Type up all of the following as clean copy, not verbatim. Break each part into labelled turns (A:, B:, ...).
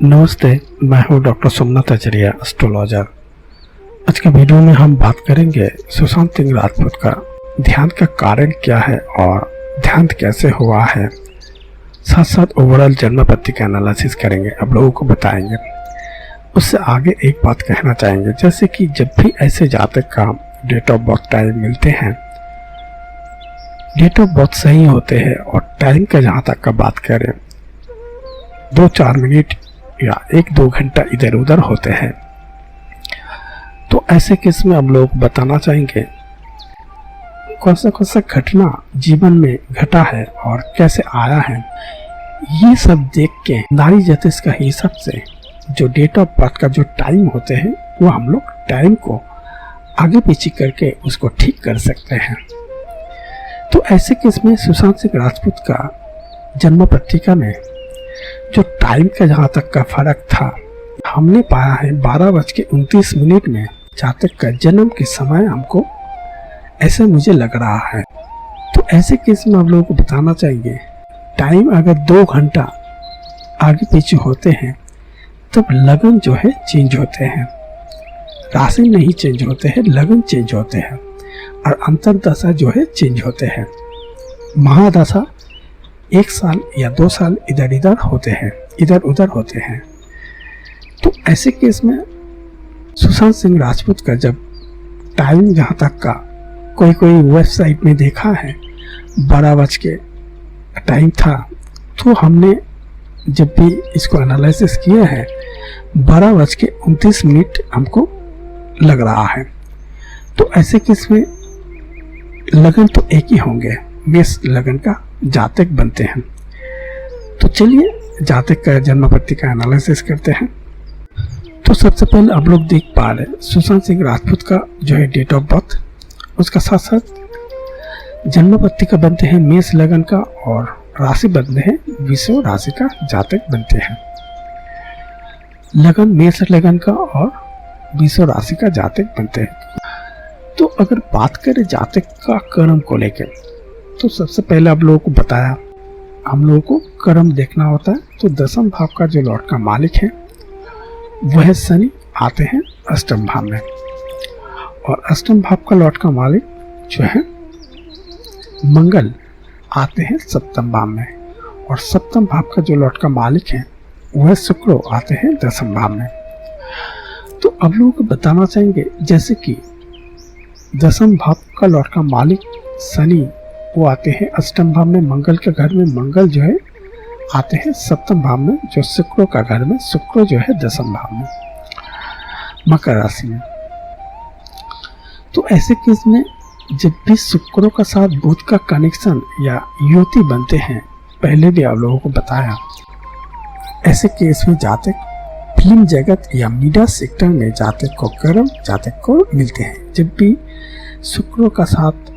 A: नमस्ते, मैं हूं डॉक्टर सोमनाथ आचार्य, एस्ट्रोलॉजर। आज के वीडियो में हम बात करेंगे सुशांत सिंह राजपूत का ध्यान का कारण क्या है और ध्यान कैसे हुआ है। साथ साथ ओवरऑल जन्म पत्ती का एनालिसिस करेंगे, आप लोगों को बताएंगे। उससे आगे एक बात कहना चाहेंगे, जैसे कि जब भी ऐसे जातक का डेट ऑफ बर्थ टाइम मिलते हैं, डेट ऑफ बर्थ सही होते हैं और टाइम का जहाँ तक का बात करें 2-4 मिनट या 1-2 घंटा इधर उधर होते हैं, तो ऐसे केस में हम लोग बताना चाहेंगे कौन सा घटना जीवन में घटा है और कैसे आया है। ये सब देख के नारी ज्योतिष का हिसाब से जो डेट ऑफ बर्थ का जो टाइम होते हैं, वो हम लोग टाइम को आगे पीछे करके उसको ठीक कर सकते हैं। तो ऐसे केस में सुशांत सिंह राजपूत का जन्म पत्रिका में जो टाइम का जहाँ तक का फर्क था, हमने पाया है 12:29 में जातक का जन्म के समय हमको ऐसे मुझे लग रहा है। तो ऐसे केस में हम लोगों को बताना चाहिए, टाइम अगर 2 घंटा आगे पीछे होते हैं तब लगन जो है चेंज होते हैं, राशि नहीं चेंज होते हैं, लगन चेंज होते हैं और अंतरदशा जो है चेंज होते हैं। महादशा 1 साल या 2 साल इधर उधर होते हैं। तो ऐसे केस में सुशांत सिंह राजपूत का जब टाइम जहाँ तक का कोई वेबसाइट में देखा है 12 बज के टाइम था, तो हमने जब भी इसको एनालिसिस किया है 12:29 हमको लग रहा है। तो ऐसे केस में लगन तो एक ही होंगे, मेष लगन का जातक बनते हैं। तो चलिए जातक का जन्म पत्ती का एनालिसिस करते हैं। तो सबसे पहले आप लोग देख पा रहे हैं सुशांत सिंह राजपूत का जो है डेट ऑफ बर्थ, उसका साथ साथ जन्म पत्ती का बनते हैं मेष लगन का और राशि बनते हैं वृषभ राशि का जातक बनते हैं। लगन मेष लगन का और वृषभ राशि का जातक बनते हैं। तो अगर बात करें जातक का कर्म को लेकर, तो सबसे पहले आप लोगों को बताया हम लोगों को कर्म देखना होता है। तो 10वें भाव का जो लॉर्ड का मालिक है वह शनि आते हैं 8वें भाव में, और 8वें भाव का लॉर्ड का मालिक जो है मंगल आते हैं 7वें भाव में, और 7वें भाव का जो लॉर्ड का मालिक है वह शुक्र आते हैं 10वें भाव में। तो अब लोगों को बताना चाहेंगे, जैसे कि 10वें भाव का लॉर्ड का मालिक शनि वो आते हैं 8वें भाव में, मंगल के घर में मंगल जो है आते हैं 7वें भाव में, जो शुक्र का घर में शुक्र जो है 10वें भाव में मकर राशि में। तो ऐसे केस में जब भी शुक्र का साथ बुध का कनेक्शन या युति बनते हैं, पहले भी आप लोगों को बताया, ऐसे केस में जातक फिल्म जगत या मीडिया सेक्टर में जातक को कर्म जातक को मिलते हैं। जब भी शुक्र का साथ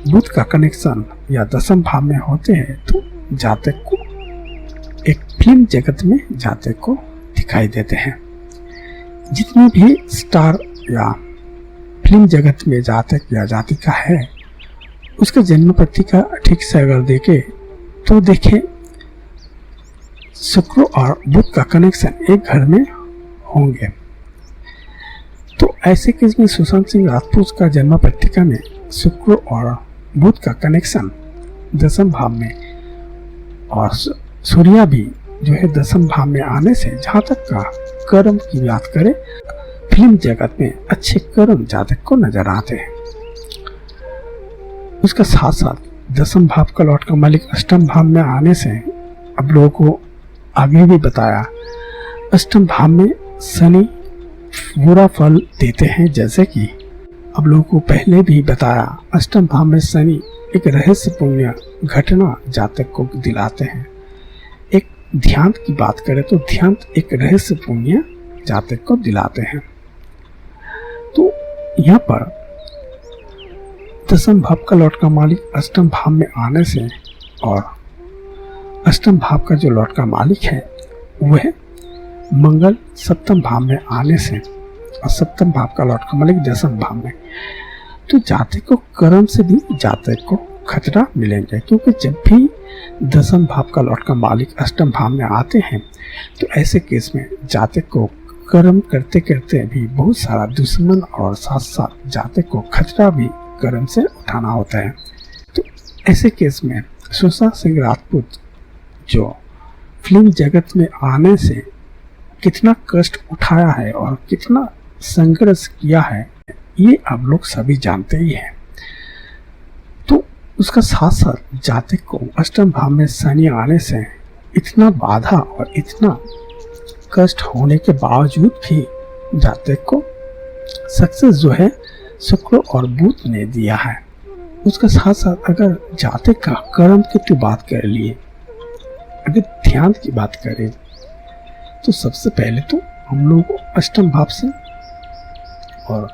A: बुध का कनेक्शन या 10वें भाव में होते हैं, तो जातक को एक फिल्म जगत में जातक को दिखाई देते हैं। जितनी भी स्टार या फिल्म जगत में जातक या जातिका है, उसका जन्म पत्रिका ठीक से अगर देखें तो देखें शुक्र और बुध का कनेक्शन एक घर में होंगे। तो ऐसे केस में सुशांत सिंह राजपूत का जन्म पत्रिका में शुक्र और बुध का कनेक्शन 10वें भाव में, और सूर्य भी जो है 10वें भाव में आने से जहाँ तक का कर्म की बात करें, फिल्म जगत में अच्छे कर्म जातक को नजर आते हैं। उसका साथ साथ 10वें भाव का लॉर्ड का मालिक 8वें भाव में आने से अब लोगों को आगे भी बताया, 8वें भाव में शनि बुरा फल देते हैं। जैसे कि अब लोगों को पहले भी बताया, 8वें भाव में शनि एक रहस्यपूर्ण घटना जातक को दिलाते हैं। एक ध्यान की बात करें तो ध्यान एक रहस्यपूर्ण जातक को दिलाते हैं। तो यहाँ पर 10वें भाव का लॉर्ड का मालिक 8वें भाव में आने से और 8वें भाव का जो लॉर्ड का मालिक है वह मंगल 7वें भाव में आने से और 7वें भाव का लॉर्ड का मालिक 10वें भाव में, तो जातक को कर्म से भी जातक को खतरा मिलेंगे, क्योंकि जब भी दसम भाव का लॉर्ड का मालिक अष्टम भाव में आते हैं तो ऐसे केस में जातक को कर्म करते करते भी बहुत सारा दुश्मन और साथ साथ जातक को खतरा भी कर्म से उठाना होता है। तो ऐसे केस में सुशांत सिंह राजपूत जो फिल्म जगत में आने से कितना कष्ट उठाया है और कितना संघर्ष किया है, ये आप लोग सभी जानते ही हैं। तो उसका साथ साथ जातक को अष्टम भाव में शनि आने से इतना बाधा और इतना कष्ट होने के बावजूद भी जातक को सक्सेस जो है शुक्र और बुध ने दिया है। उसका साथ साथ अगर जातक का कर्म की बात कर लिए, अगर ध्यान की बात करें तो सबसे पहले तो हम लोग अष्टम भाव से और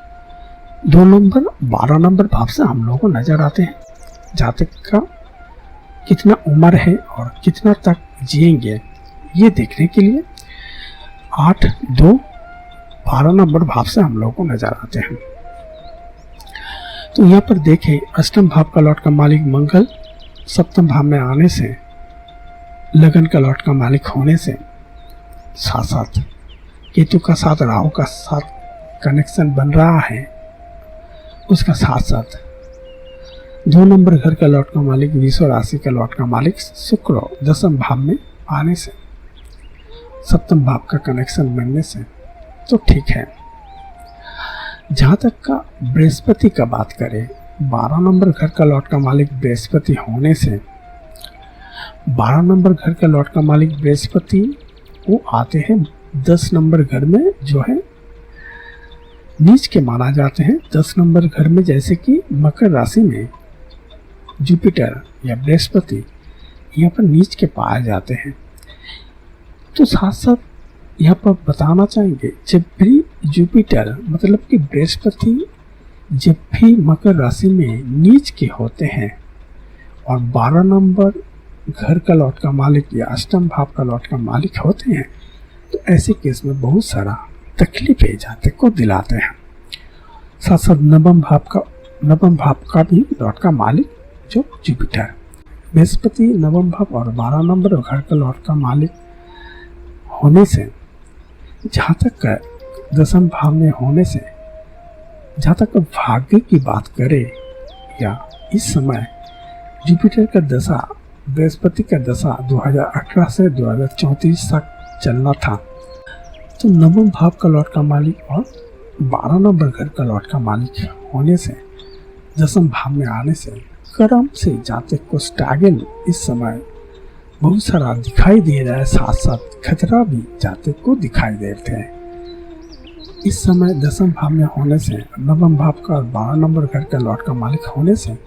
A: 2 नंबर 12 नंबर भाव से हम लोग को नजर आते हैं। जातक का कितना उम्र है और कितना तक जिएंगे, ये देखने के लिए 8, 2, 12 नंबर भाव से हम लोग को नजर आते हैं। तो यहाँ पर देखें, अष्टम भाव का लॉर्ड का मालिक मंगल सप्तम भाव में आने से, लगन का लॉर्ड का मालिक होने से, साथ साथ केतु का साथ राहु का साथ कनेक्शन बन रहा है। उसका साथ साथ 2 नंबर घर का लॉर्ड का मालिक, वृषभ राशि का लॉर्ड का मालिक शुक्र दसम भाव में आने से, सप्तम भाव का कनेक्शन बनने से तो ठीक है। जहाँ तक का बृहस्पति का बात करें, 12 नंबर घर का लॉर्ड का मालिक बृहस्पति होने से, 12 नंबर घर का लॉर्ड का मालिक बृहस्पति वो आते हैं 10 नंबर घर में, जो है नीच के माना जाते हैं। 10 नंबर घर में जैसे कि मकर राशि में जुपिटर या बृहस्पति यहाँ पर नीच के पाए जाते हैं। तो साथ साथ यहाँ पर बताना चाहेंगे, जब भी जुपिटर मतलब कि बृहस्पति जब भी मकर राशि में नीच के होते हैं और 12 नंबर घर का लॉर्ड का मालिक या अष्टम भाव का लॉर्ड का मालिक होते हैं, तो ऐसे केस में बहुत सारा तकलीफें जातक को दिलाते हैं। साथ साथ नवम भाव का भी लॉर्ड का मालिक जो जुपिटर, बृहस्पति नवम भाव और 12 नंबर घर का लॉर्ड का मालिक होने से, जहाँ तक दसम भाव में होने से, जहाँ तक भाग्य की बात करें या इस समय जुपिटर का दशा, बृहस्पति का दशा 2018 से 2034 तक चलना था, तो नवम भाव का लॉर्ड का मालिक और 12 नंबर घर का लॉर्ड का मालिक होने से, दसम भाव में आने से कर्म से जातक को स्ट्रगल इस समय बहुत सारा दिखाई दे रहा है। साथ साथ खतरा भी जातक को दिखाई देते हैं। इस समय दसम भाव में होने से, नवम भाव का 12 नंबर घर का लॉर्ड का मालिक होने से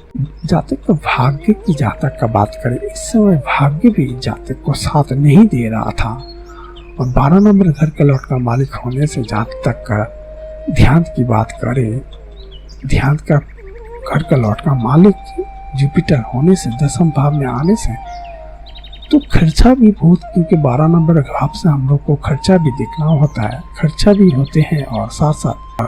A: जातक को भाग्य की जातक का बात करें, इस समय भाग्य भी जातक को साथ नहीं दे रहा था। और 12 नंबर घर का लॉर्ड का मालिक होने से जातक का ध्यान की बात करें, ध्यान का घर का लॉर्ड का मालिक जुपिटर होने से, दसम भाव में आने से, तो खर्चा भी बहुत, क्योंकि 12 नंबर भाव से हम लोग को खर्चा भी देखना होता है, खर्चा भी होते हैं। और साथ साथ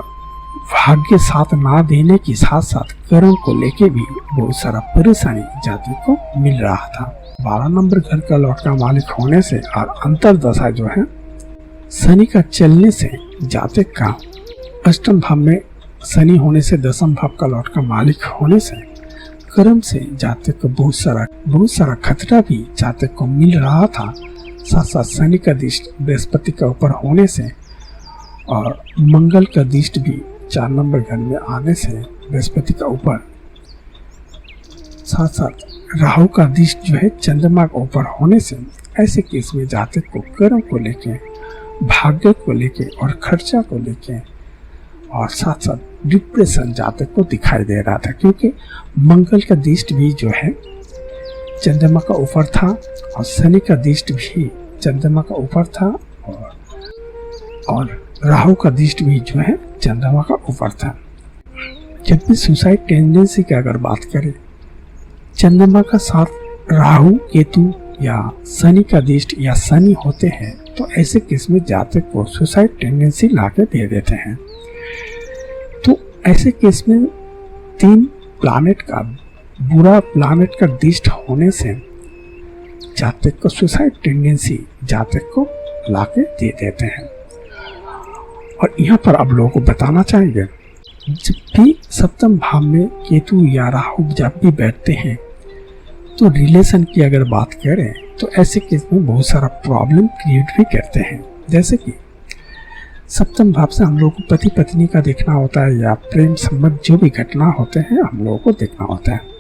A: भाग्य साथ ना देने के साथ साथ कर्म को लेके भी बहुत सारा परेशानी जातक को मिल रहा था। 12 नंबर घर का लॉर्ड का मालिक होने से और अंतरदशा जो है शनि का चलने से, जातक का अष्टम भाव में शनि होने से, दसम भाव का लॉर्ड का मालिक होने से कर्म से जातक को बहुत सारा खतरा भी जातक को मिल रहा था। साथ साथ शनि का दृष्टि बृहस्पति का ऊपर होने से और मंगल का दृष्टि भी 4 नंबर घर में आने से बृहस्पति का ऊपर, साथ साथ राहु का दृष्टि जो है चंद्रमा के ऊपर होने से, ऐसे केस में जातक को कर्म को लेके, भाग्य को लेके और खर्चा को लेके और साथ साथ डिप्रेशन जातक को दिखाई दे रहा था, क्योंकि मंगल का दृष्टि भी जो है चंद्रमा का ऊपर था और शनि का दृष्टि भी चंद्रमा का ऊपर था और राहु का दृष्टि भी जो है चंद्रमा का ऊपर था। जब भी सुसाइड टेंडेंसी की अगर बात करें, चंद्रमा का साथ राहु केतु या शनि का दृष्टि या शनि होते हैं, तो ऐसे केस में जातक को सुसाइड टेंडेंसी लाके दे देते हैं। तो ऐसे केस में 3 प्लैनेट का बुरा प्लानेट का दृष्ट होने से जातक को सुसाइड टेंडेंसी जातक को लाके दे देते हैं। और यहाँ पर आप लोगों को बताना चाहेंगे, जब भी सप्तम भाव में केतु या राहु जब भी बैठते हैं तो रिलेशन की अगर बात करें तो ऐसे केस में बहुत सारा प्रॉब्लम क्रिएट भी करते हैं। जैसे कि सप्तम भाव से हम लोग को पति पत्नी का देखना होता है या प्रेम संबंध जो भी घटना होते हैं हम लोगों को देखना होता है।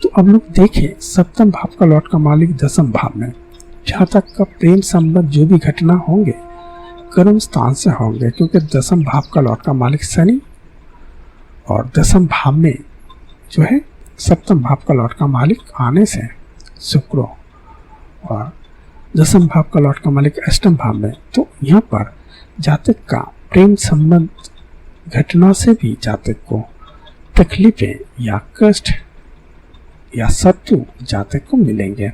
A: तो अब लोग देखें सप्तम भाव का लॉर्ड का मालिक दसम भाव में, जहाँ तक का प्रेम संबंध जो भी घटना होंगे कर्म स्थान से होंगे, क्योंकि दसम भाव का लॉर्ड का मालिक शनि और दसम भाव में जो है सप्तम भाव का लॉर्ड का मालिक आने से शुक्र और दसम भाव का लॉर्ड का मालिक अष्टम भाव में। तो यहाँ पर जातक का प्रेम संबंध घटना से भी जातक को तकलीफें या कष्ट या शत्रु जातक को मिलेंगे,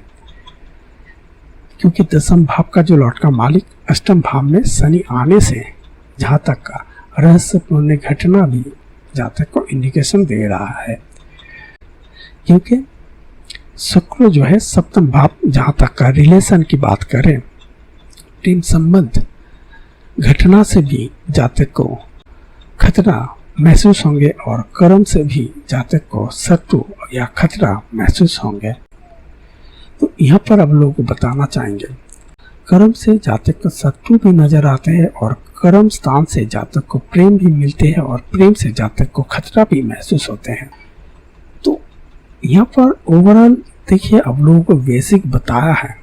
A: क्योंकि दसम भाव का जो लॉर्ड का मालिक अष्टम भाव में शनि आने से जहाँ तक का रहस्यपूर्ण घटना भी जातक को इंडिकेशन दे रहा है। क्योंकि शुक्र जो है सप्तम भाव, जहाँ तक का रिलेशन की बात करें प्रेम संबंध घटना से भी जातक को खतरा महसूस होंगे और कर्म से भी जातक को शत्रु या खतरा महसूस होंगे। तो यहाँ पर अब लोगों को बताना चाहेंगे, कर्म से जातक को शत्रु भी नजर आते हैं और कर्म स्थान से जातक को प्रेम भी मिलते हैं और प्रेम से जातक को खतरा भी महसूस होते हैं। तो यहाँ पर ओवरऑल देखिए अब लोगों को बेसिक बताया है।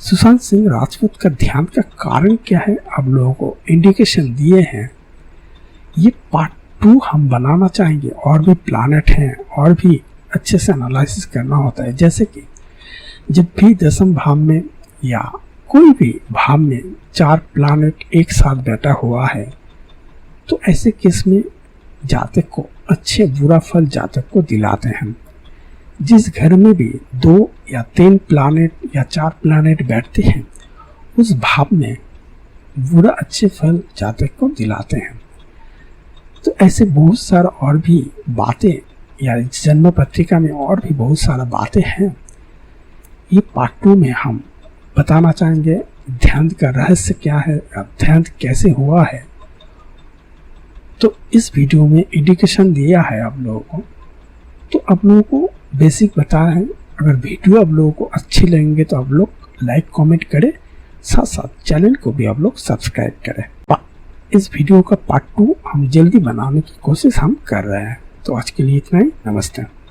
A: सुशांत सिंह राजपूत का ध्यान का कारण क्या है अब लोगों को इंडिकेशन दिए हैं। ये पार्ट 2 हम बनाना चाहेंगे, और भी प्लैनेट हैं और भी अच्छे से एनालिसिस करना होता है। जैसे कि जब भी दसम भाव में या कोई भी भाव में 4 प्लैनेट एक साथ बैठा हुआ है तो ऐसे केस में जातक को अच्छे बुरा फल जातक को दिलाते हैं। जिस घर में भी 2 या 3 प्लैनेट या 4 प्लैनेट बैठते हैं उस भाव में बुरा अच्छे फल जातक को दिलाते हैं। तो ऐसे बहुत सारा और भी बातें या जन्म पत्रिका में और भी बहुत सारा बातें हैं। ये पार्ट 2 में हम बताना चाहेंगे ध्यान का रहस्य क्या है, ध्यान कैसे हुआ है। तो इस वीडियो में इंडिकेशन दिया है आप लोगों को, तो आप लोगों को बेसिक बताया है। अगर वीडियो आप लोगों को अच्छी लगेंगे तो आप लोग लाइक कमेंट करें, साथ साथ चैनल को भी आप लोग सब्सक्राइब करें। इस वीडियो का पार्ट 2 हम जल्दी बनाने की कोशिश हम कर रहे हैं। तो आज के लिए इतना ही, नमस्ते।